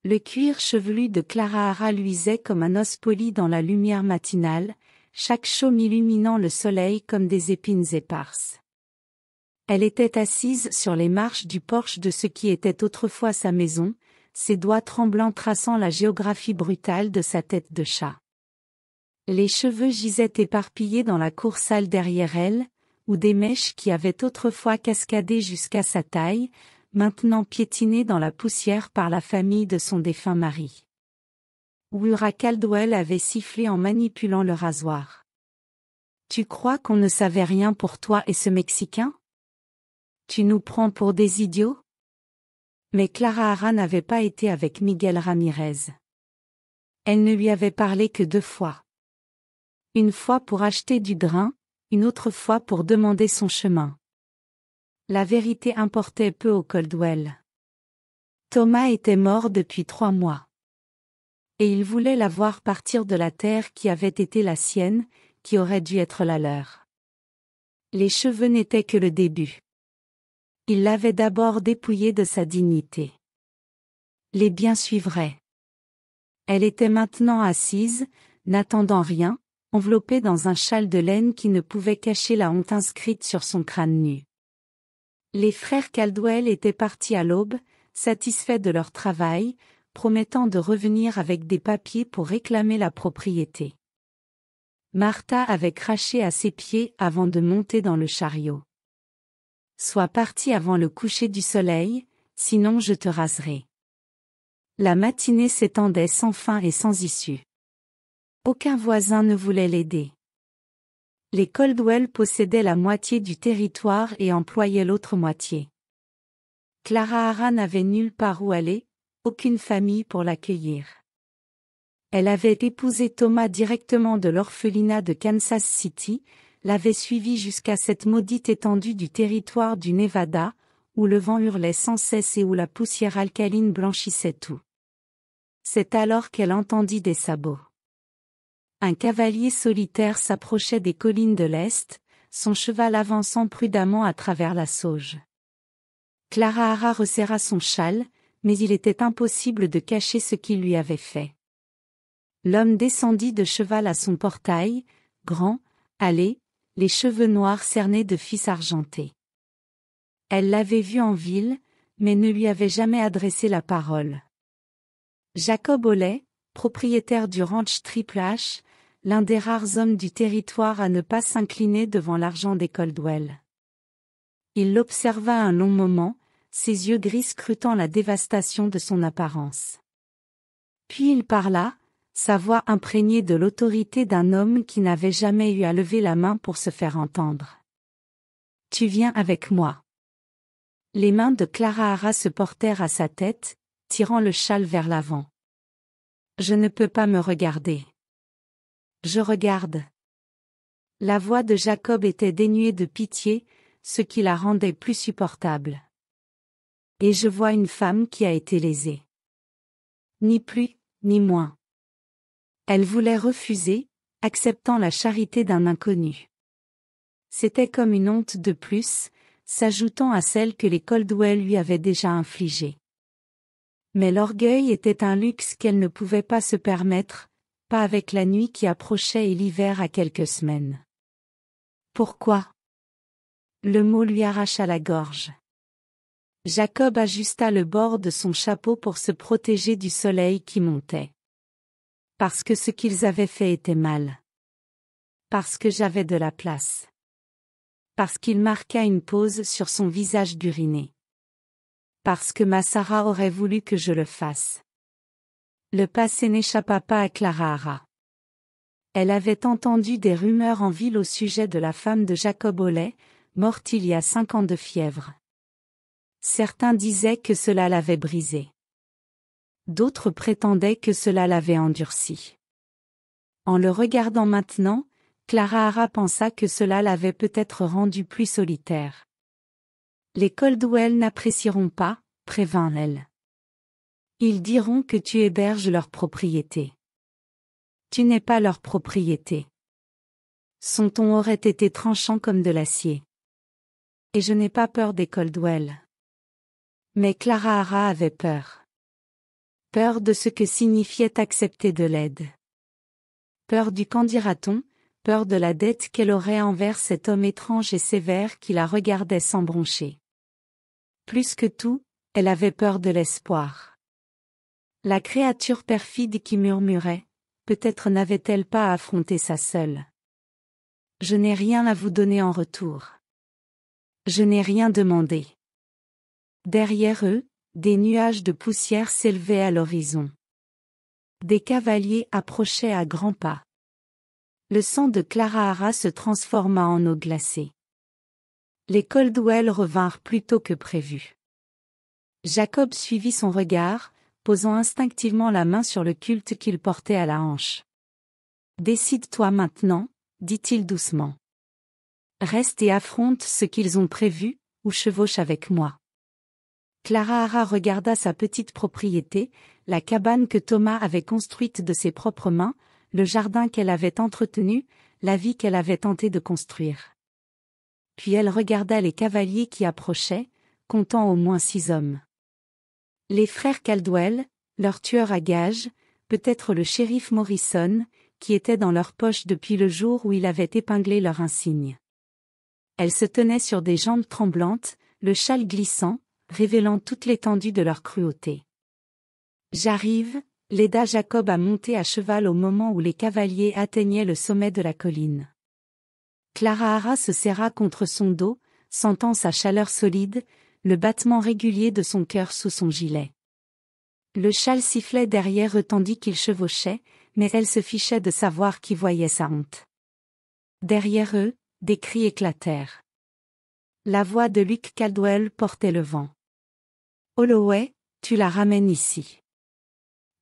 Le cuir chevelu de Clara Hara luisait comme un os poli dans la lumière matinale, chaque chaume illuminant le soleil comme des épines éparses. Elle était assise sur les marches du porche de ce qui était autrefois sa maison, ses doigts tremblants traçant la géographie brutale de sa tête de chat. Les cheveux gisaient éparpillés dans la cour sale derrière elle, où des mèches qui avaient autrefois cascadé jusqu'à sa taille, maintenant piétinées dans la poussière par la famille de son défunt mari. Wura Caldwell avait sifflé en manipulant le rasoir. « Tu crois qu'on ne savait rien pour toi et ce Mexicain? Tu nous prends pour des idiots? » Mais Clara Hara n'avait pas été avec Miguel Ramirez. Elle ne lui avait parlé que 2 fois. Une fois pour acheter du drain, une autre fois pour demander son chemin. La vérité importait peu au Caldwell. Thomas était mort depuis 3 mois. Et il voulait la voir partir de la terre qui avait été la sienne, qui aurait dû être la leur. Les cheveux n'étaient que le début. Il l'avait d'abord dépouillée de sa dignité. Les biens suivraient. Elle était maintenant assise, n'attendant rien, enveloppée dans un châle de laine qui ne pouvait cacher la honte inscrite sur son crâne nu. Les frères Caldwell étaient partis à l'aube, satisfaits de leur travail, promettant de revenir avec des papiers pour réclamer la propriété. Martha avait craché à ses pieds avant de monter dans le chariot. « Sois parti avant le coucher du soleil, sinon je te raserai. » La matinée s'étendait sans fin et sans issue. Aucun voisin ne voulait l'aider. Les Caldwell possédaient la moitié du territoire et employaient l'autre moitié. Clara Hara n'avait nulle part où aller, aucune famille pour l'accueillir. Elle avait épousé Thomas directement de l'orphelinat de Kansas City, l'avait suivi jusqu'à cette maudite étendue du territoire du Nevada, où le vent hurlait sans cesse et où la poussière alcaline blanchissait tout. C'est alors qu'elle entendit des sabots. Un cavalier solitaire s'approchait des collines de l'Est, son cheval avançant prudemment à travers la sauge. Clara Hara resserra son châle, mais il était impossible de cacher ce qu'il lui avait fait. L'homme descendit de cheval à son portail, grand, hâlé, les cheveux noirs cernés de fils argentés. Elle l'avait vu en ville, mais ne lui avait jamais adressé la parole. Jacob Oley, propriétaire du ranch Triple H, l'un des rares hommes du territoire à ne pas s'incliner devant l'argent des Caldwell. Il l'observa un long moment, ses yeux gris scrutant la dévastation de son apparence. Puis il parla, sa voix imprégnée de l'autorité d'un homme qui n'avait jamais eu à lever la main pour se faire entendre. « Tu viens avec moi. » Les mains de Clara Hara se portèrent à sa tête, tirant le châle vers l'avant. « Je ne peux pas me regarder. »« Je regarde. » La voix de Jacob était dénuée de pitié, ce qui la rendait plus supportable. « Et je vois une femme qui a été lésée. » Ni plus, ni moins. Elle voulait refuser, acceptant la charité d'un inconnu. C'était comme une honte de plus, s'ajoutant à celle que les Caldwell lui avaient déjà infligée. Mais l'orgueil était un luxe qu'elle ne pouvait pas se permettre, pas avec la nuit qui approchait et l'hiver à quelques semaines. Pourquoi? Le mot lui arracha la gorge. Jacob ajusta le bord de son chapeau pour se protéger du soleil qui montait. Parce que ce qu'ils avaient fait était mal. Parce que j'avais de la place. Parce qu'il marqua une pause sur son visage buriné. Parce que ma Sarah aurait voulu que je le fasse. Le passé n'échappa pas à Clara Hara. Elle avait entendu des rumeurs en ville au sujet de la femme de Jacob Oley, morte il y a 5 ans de fièvre. Certains disaient que cela l'avait brisée. D'autres prétendaient que cela l'avait endurcie. En le regardant maintenant, Clara Hara pensa que cela l'avait peut-être rendue plus solitaire. Les Caldwell n'apprécieront pas, prévint-elle. Ils diront que tu héberges leur propriété. Tu n'es pas leur propriété. Son ton aurait été tranchant comme de l'acier. Et je n'ai pas peur des Caldwell. Mais Clara Hara avait peur. Peur de ce que signifiait accepter de l'aide. Peur du qu'en dira-t-on, peur de la dette qu'elle aurait envers cet homme étrange et sévère qui la regardait sans broncher. Plus que tout, elle avait peur de l'espoir. La créature perfide qui murmurait, peut-être n'avait-elle pas affronté ça seule. Je n'ai rien à vous donner en retour. Je n'ai rien demandé. Derrière eux, des nuages de poussière s'élevaient à l'horizon. Des cavaliers approchaient à grands pas. Le sang de Clara Hara se transforma en eau glacée. Les Coldwell revinrent plus tôt que prévu. Jacob suivit son regard, posant instinctivement la main sur le culte qu'il portait à la hanche. « Décide-toi maintenant, dit-il doucement. Reste et affronte ce qu'ils ont prévu, ou chevauche avec moi. » Clara Hara regarda sa petite propriété, la cabane que Thomas avait construite de ses propres mains, le jardin qu'elle avait entretenu, la vie qu'elle avait tenté de construire. Puis elle regarda les cavaliers qui approchaient, comptant au moins 6 hommes. Les frères Caldwell, leur tueur à gages, peut-être le shérif Morrison, qui était dans leur poche depuis le jour où il avait épinglé leur insigne. Elles se tenaient sur des jambes tremblantes, le châle glissant, révélant toute l'étendue de leur cruauté. « J'arrive » l'aida Jacob à monter à cheval au moment où les cavaliers atteignaient le sommet de la colline. Clara Hara se serra contre son dos, sentant sa chaleur solide, le battement régulier de son cœur sous son gilet. Le châle sifflait derrière eux tandis qu'il chevauchait, mais elle se fichait de savoir qui voyait sa honte. Derrière eux, des cris éclatèrent. La voix de Luke Caldwell portait le vent. « Holloway, tu la ramènes ici. »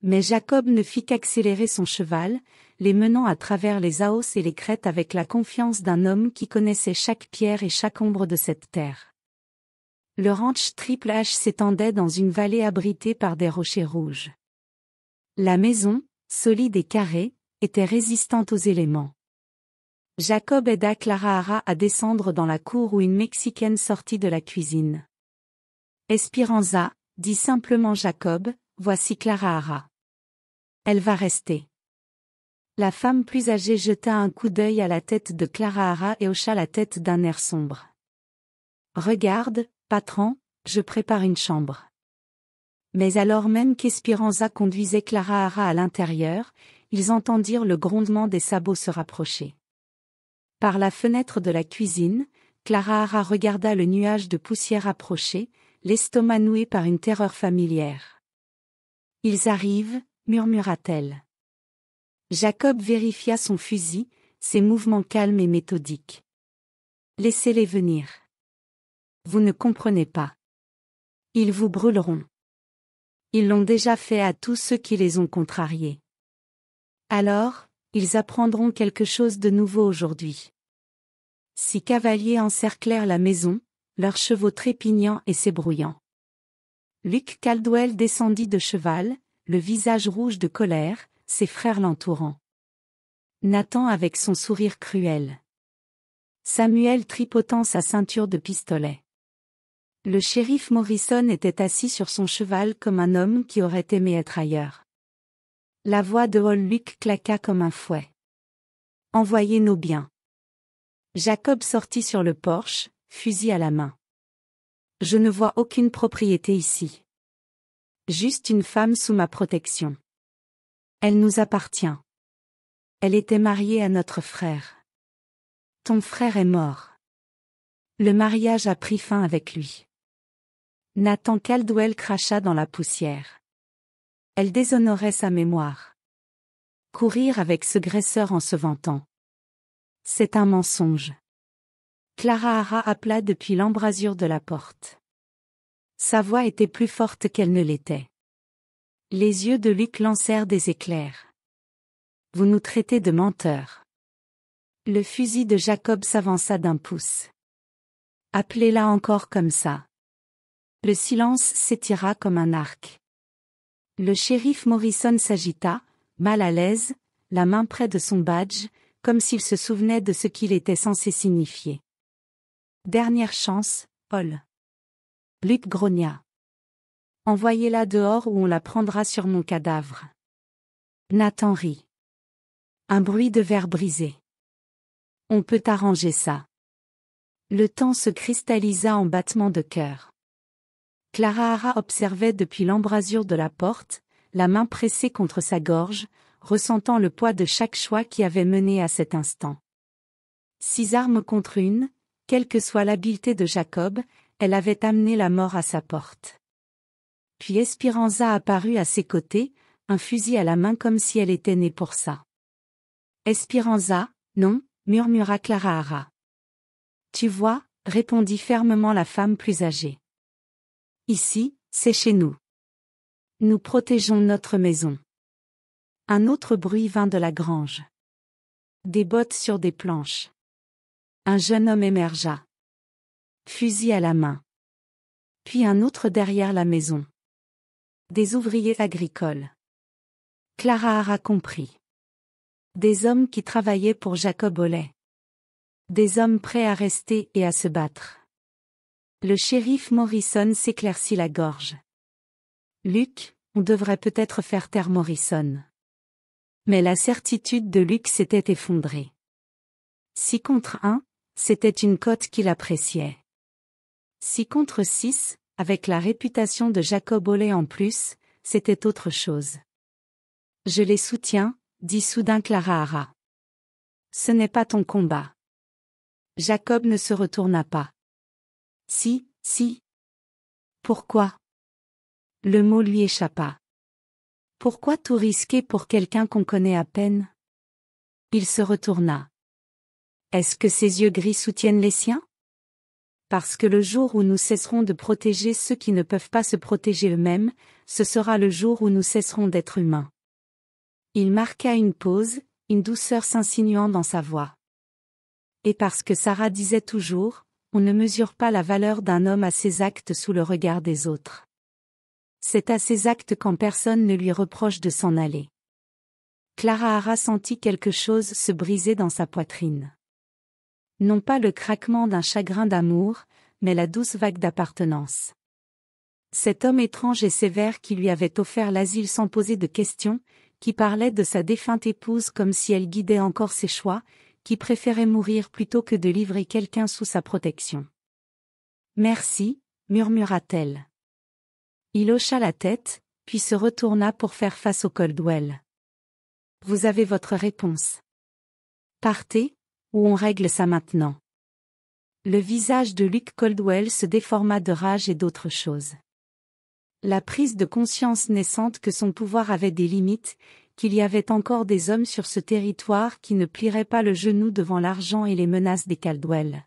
Mais Jacob ne fit qu'accélérer son cheval, les menant à travers les aos et les crêtes avec la confiance d'un homme qui connaissait chaque pierre et chaque ombre de cette terre. Le ranch Triple H s'étendait dans une vallée abritée par des rochers rouges. La maison, solide et carrée, était résistante aux éléments. Jacob aida Clara Hara à descendre dans la cour où une Mexicaine sortit de la cuisine. « Esperanza, dit simplement Jacob, voici Clara Hara. Elle va rester. » La femme plus âgée jeta un coup d'œil à la tête de Clara Hara et hocha la tête d'un air sombre. « Regarde, patron, je prépare une chambre. » Mais alors même qu'Esperanza conduisait Clara Hara à l'intérieur, ils entendirent le grondement des sabots se rapprocher. Par la fenêtre de la cuisine, Clara Hara regarda le nuage de poussière approcher, l'estomac noué par une terreur familière. « Ils arrivent, » murmura-t-elle. Jacob vérifia son fusil, ses mouvements calmes et méthodiques. « Laissez-les venir. Vous ne comprenez pas. Ils vous brûleront. Ils l'ont déjà fait à tous ceux qui les ont contrariés. Alors, ils apprendront quelque chose de nouveau aujourd'hui. » 6 cavaliers encerclèrent la maison, leurs chevaux trépignants et s'ébrouillant. Luke Caldwell descendit de cheval, le visage rouge de colère, ses frères l'entourant. Nathan avec son sourire cruel. Samuel tripotant sa ceinture de pistolet. Le shérif Morrison était assis sur son cheval comme un homme qui aurait aimé être ailleurs. La voix de Old Luke claqua comme un fouet. « Envoyez nos biens. » Jacob sortit sur le porche, fusil à la main. « Je ne vois aucune propriété ici. Juste une femme sous ma protection. Elle nous appartient. Elle était mariée à notre frère. Ton frère est mort. Le mariage a pris fin avec lui. » Nathan Caldwell cracha dans la poussière. Elle déshonorait sa mémoire. Courir avec ce graisseur en se vantant. C'est un mensonge. Clara Hara appela depuis l'embrasure de la porte. Sa voix était plus forte qu'elle ne l'était. Les yeux de Luke lancèrent des éclairs. Vous nous traitez de menteurs. Le fusil de Jacob s'avança d'un pouce. Appelez-la encore comme ça. Le silence s'étira comme un arc. Le shérif Morrison s'agita, mal à l'aise, la main près de son badge, comme s'il se souvenait de ce qu'il était censé signifier. Dernière chance, Paul. Luke grogna. Envoyez-la dehors ou on la prendra sur mon cadavre. Nathan rit. Un bruit de verre brisé. On peut arranger ça. Le temps se cristallisa en battements de cœur. Clara Hara observait depuis l'embrasure de la porte, la main pressée contre sa gorge, ressentant le poids de chaque choix qui avait mené à cet instant. 6 armes contre une, quelle que soit l'habileté de Jacob, elle avait amené la mort à sa porte. Puis Esperanza apparut à ses côtés, un fusil à la main comme si elle était née pour ça. Esperanza, non, murmura Clara Hara. Tu vois, répondit fermement la femme plus âgée. Ici, c'est chez nous. Nous protégeons notre maison. Un autre bruit vint de la grange. Des bottes sur des planches. Un jeune homme émergea. Fusil à la main. Puis un autre derrière la maison. Des ouvriers agricoles. Clara Hara comprit. Des hommes qui travaillaient pour Jacob Oley. Des hommes prêts à rester et à se battre. Le shérif Morrison s'éclaircit la gorge. Luke, on devrait peut-être faire taire Morrison. Mais la certitude de Luke s'était effondrée. 6 contre 1, c'était une cote qu'il appréciait. 6 contre 6, avec la réputation de Jacob Oley en plus, c'était autre chose. Je les soutiens, dit soudain Clara Hara. Ce n'est pas ton combat. Jacob ne se retourna pas. Si. Pourquoi? Le mot lui échappa. Pourquoi tout risquer pour quelqu'un qu'on connaît à peine? Il se retourna. Est-ce que ses yeux gris soutiennent les siens? Parce que le jour où nous cesserons de protéger ceux qui ne peuvent pas se protéger eux-mêmes, ce sera le jour où nous cesserons d'être humains. Il marqua une pause, une douceur s'insinuant dans sa voix. Et parce que Sarah disait toujours, on ne mesure pas la valeur d'un homme à ses actes sous le regard des autres. C'est à ses actes quand personne ne lui reproche de s'en aller. Clara Hara sentit quelque chose se briser dans sa poitrine. Non pas le craquement d'un chagrin d'amour, mais la douce vague d'appartenance. Cet homme étrange et sévère qui lui avait offert l'asile sans poser de questions, qui parlait de sa défunte épouse comme si elle guidait encore ses choix, qui préférait mourir plutôt que de livrer quelqu'un sous sa protection. Merci, murmura-t-elle. Il hocha la tête, puis se retourna pour faire face au Coldwell. Vous avez votre réponse. Partez, ou on règle ça maintenant. Le visage de Luke Coldwell se déforma de rage et d'autre chose. La prise de conscience naissante que son pouvoir avait des limites, qu'il y avait encore des hommes sur ce territoire qui ne plieraient pas le genou devant l'argent et les menaces des Caldwell.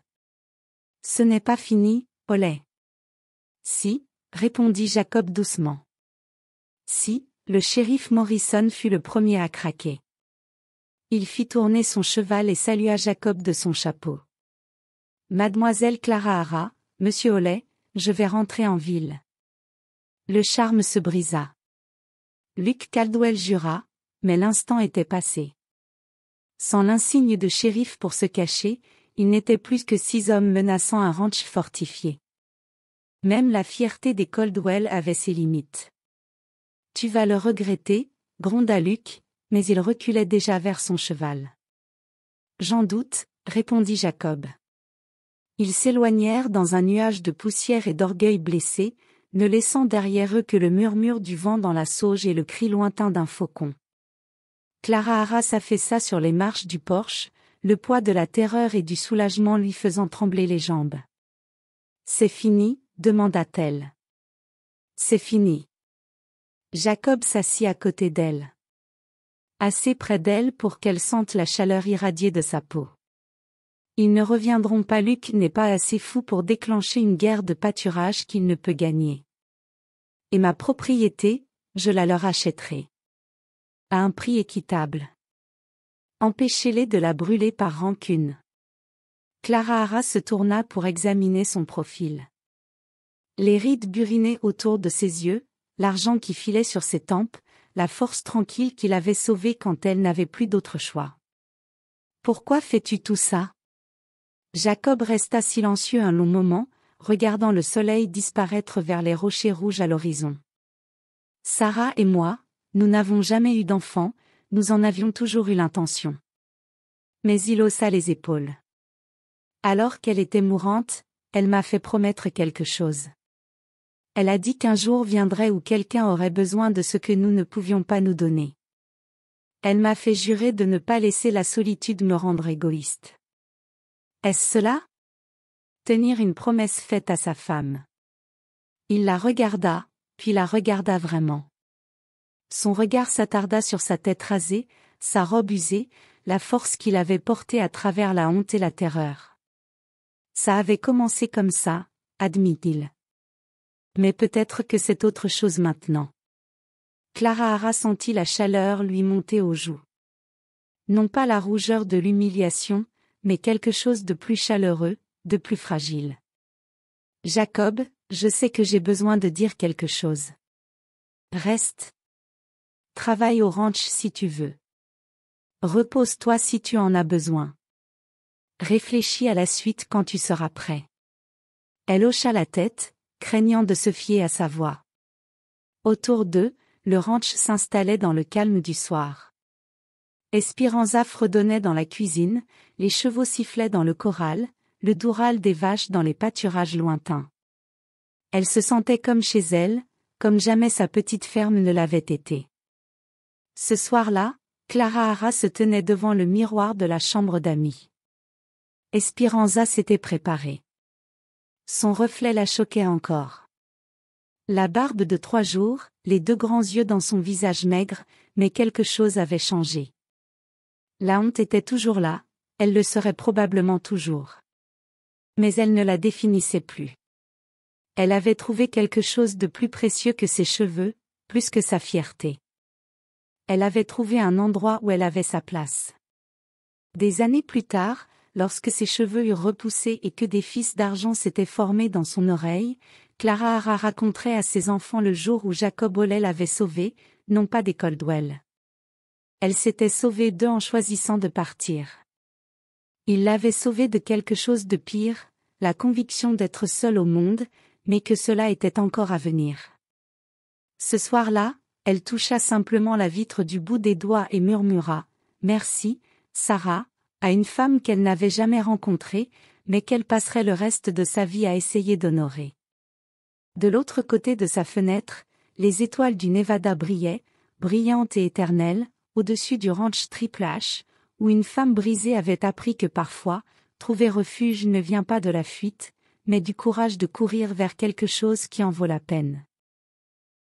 Ce n'est pas fini, Oley. Si, répondit Jacob doucement. Si, le shérif Morrison fut le premier à craquer. Il fit tourner son cheval et salua Jacob de son chapeau. Mademoiselle Clara Hara, monsieur Oley, je vais rentrer en ville. Le charme se brisa. Luke Caldwell jura, mais l'instant était passé. Sans l'insigne de shérif pour se cacher, il n'était plus que 6 hommes menaçant un ranch fortifié. Même la fierté des Caldwell avait ses limites. Tu vas le regretter, gronda Luke, mais il reculait déjà vers son cheval. J'en doute, répondit Jacob. Ils s'éloignèrent dans un nuage de poussière et d'orgueil blessé, ne laissant derrière eux que le murmure du vent dans la sauge et le cri lointain d'un faucon. Clara Hara s'affaissa sur les marches du porche, le poids de la terreur et du soulagement lui faisant trembler les jambes. « C'est fini ?» demanda-t-elle. « C'est fini. » Jacob s'assit à côté d'elle. Assez près d'elle pour qu'elle sente la chaleur irradier de sa peau. Ils ne reviendront pas. Luke n'est pas assez fou pour déclencher une guerre de pâturage qu'il ne peut gagner. Et ma propriété, je la leur achèterai. À un prix équitable. Empêchez-les de la brûler par rancune. Clara Hara se tourna pour examiner son profil. Les rides burinaient autour de ses yeux, l'argent qui filait sur ses tempes, la force tranquille qui l'avait sauvée quand elle n'avait plus d'autre choix. Pourquoi fais-tu tout ça? Jacob resta silencieux un long moment, regardant le soleil disparaître vers les rochers rouges à l'horizon. Sarah et moi, nous n'avons jamais eu d'enfant, nous en avions toujours eu l'intention. Mais il haussa les épaules. Alors qu'elle était mourante, elle m'a fait promettre quelque chose. Elle a dit qu'un jour viendrait où quelqu'un aurait besoin de ce que nous ne pouvions pas nous donner. Elle m'a fait jurer de ne pas laisser la solitude me rendre égoïste. Est-ce cela? Tenir une promesse faite à sa femme. Il la regarda, puis la regarda vraiment. Son regard s'attarda sur sa tête rasée, sa robe usée, la force qu'il avait portée à travers la honte et la terreur. Ça avait commencé comme ça, admit-il. Mais peut-être que c'est autre chose maintenant. Clara Hara sentit la chaleur lui monter aux joues. Non pas la rougeur de l'humiliation, mais quelque chose de plus chaleureux, de plus fragile. Jacob, je sais que j'ai besoin de dire quelque chose. Reste. Travaille au ranch si tu veux. Repose-toi si tu en as besoin. Réfléchis à la suite quand tu seras prêt. Elle hocha la tête, craignant de se fier à sa voix. Autour d'eux, le ranch s'installait dans le calme du soir. Espéranza fredonnait dans la cuisine, les chevaux sifflaient dans le corral, le doux râle des vaches dans les pâturages lointains. Elle se sentait comme chez elle, comme jamais sa petite ferme ne l'avait été. Ce soir-là, Clara Hara se tenait devant le miroir de la chambre d'amis. Espéranza s'était préparée. Son reflet la choquait encore. La barbe de 3 jours, les 2 grands yeux dans son visage maigre, mais quelque chose avait changé. La honte était toujours là, elle le serait probablement toujours. Mais elle ne la définissait plus. Elle avait trouvé quelque chose de plus précieux que ses cheveux, plus que sa fierté. Elle avait trouvé un endroit où elle avait sa place. Des années plus tard, lorsque ses cheveux eurent repoussé et que des fils d'argent s'étaient formés dans son oreille, Clara Hara raconterait à ses enfants le jour où Jacob Oley l'avait sauvée, non pas des Coldwell. Elle s'était sauvée d'eux en choisissant de partir. Il l'avait sauvée de quelque chose de pire, la conviction d'être seule au monde, mais que cela était encore à venir. Ce soir-là, elle toucha simplement la vitre du bout des doigts et murmura « Merci, Sarah », à une femme qu'elle n'avait jamais rencontrée, mais qu'elle passerait le reste de sa vie à essayer d'honorer. De l'autre côté de sa fenêtre, les étoiles du Nevada brillaient, brillantes et éternelles, au-dessus du ranch Triple H, où une femme brisée avait appris que parfois, trouver refuge ne vient pas de la fuite, mais du courage de courir vers quelque chose qui en vaut la peine.